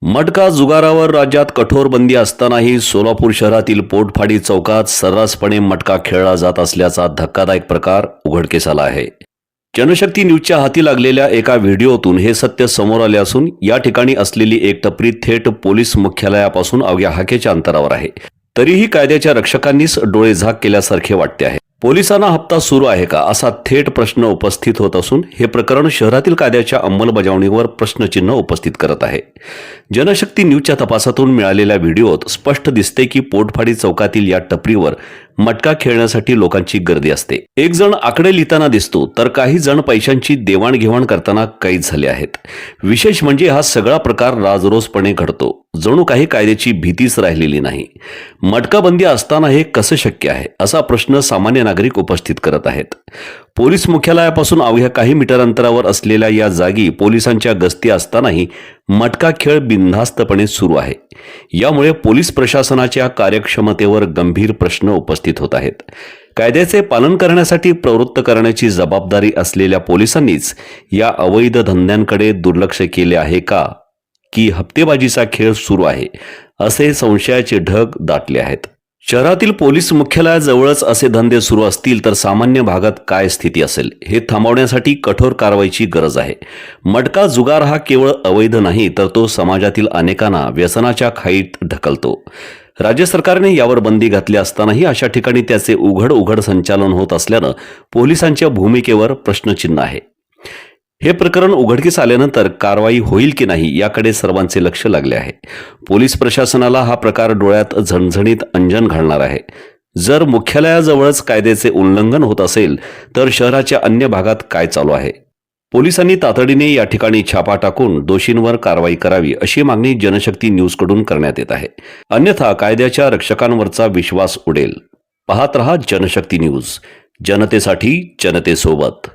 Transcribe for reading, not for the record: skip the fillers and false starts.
मटका जुगारावर राज्यात कठोर बंदी असतानाही सोलापूर शहरातील पोटफाडी चौकात सर्रासपणे मटका खेळला जात असल्याचा धक्कादायक प्रकार उघडकीस आला आहे। जनशक्ती न्यूजच्या हाती लागलेल्या एका व्हिडिओतून हे सत्य समोर आले असून या ठिकाणी असलेली एक टपरी थेट पोलीस मुख्यालयापासून अवघ्या हाकेच्या अंतरावर आहे। तरीही कायद्याच्या रक्षकांनीच डोळे झाक केल्यासारखे वाटते आहे। पोलिसांना हप्ता सुरू आहे का असा थेट प्रश्न उपस्थित होत असून हे प्रकरण शहरातील कायद्याच्या अंमलबजावणीवर प्रश्नचिन्ह उपस्थित करत आहे। जनशक्ती न्यूजच्या तपासातून मिळालेल्या व्हिडिओत स्पष्ट दिसते की पोटफाडी चौकातील या टपरीवर मटका खेळण्यासाठी लोकांची गर्दी असते। एक जण आकडे लिहिताना दिसतो तर काही जण पैशांची देवाणघेवाण करताना कैद झाले आहेत। विशेष म्हणजे हा सगळा प्रकार राजरोसपणे घडतो, जणू काही कायद्याची भीतीच राहिलेली नाही। मटका बंदी असताना हे कसं शक्य आहे असा प्रश्न सामान्य नागरिक उपस्थित करत आहेत। पोलीस मुख्यालयापासून अवघ्या काही मीटर अंतरावर असलेल्या या जागी पोलिसांच्या गस्ती असतानाही मटका खेळ बिनधास्तपणे सुरू आहे। यामुळे पोलीस प्रशासनाच्या कार्यक्षमतेवर गंभीर प्रश्न उपस्थित होत आहेत। कायद्याचे पालन करण्यासाठी प्रवृत्त करण्याची जबाबदारी असलेल्या पोलिसांनीच या अवैध धंद्यांकडे दुर्लक्ष केले आहे का की हप्तेबाजीचा खेळ सुरू आहे असे संशयाचे ढग दाटले आहेत। शहरातील पोलीस मुख्यालयाजवळच असे धंदे सुरू असतील तर सामान्य भागात काय स्थिती असेल हे थांबवण्यासाठी कठोर कारवाईची गरज आहे। मटका जुगार हा केवळ अवैध नाही तर तो समाजातील अनेकांना व्यसनाच्या खाईत ढकलतो। राज्य सरकारने यावर बंदी घातली असतानाही अशा ठिकाणी त्याचे उघड संचालन होत असल्यानं पोलिसांच्या भूमिकेवर प्रश्नचिन्ह आहे। हे प्रकरण उघडकीस आल्यानंतर कारवाई होईल की नाही याकडे सर्वांचे लक्ष लागले आहे। पोलीस प्रशासनाला हा प्रकार डोळ्यात झणझणीत अंजन घालणार आहे। जर मुख्यालयाजवळच कायद्याचे उल्लंघन होत असेल तर शहराच्या अन्य भागात काय चालू आहे? पोलिसांनी तातडीने या ठिकाणी छापा टाकून दोषींवर कारवाई करावी अशी मागणी जनशक्ती न्यूजकडून करण्यात येत आहे। अन्यथा कायद्याच्या रक्षकांवरचा विश्वास उडेल। पाहत रहा जनशक्ती न्यूज, जनतेसाठी जनतेसोबत।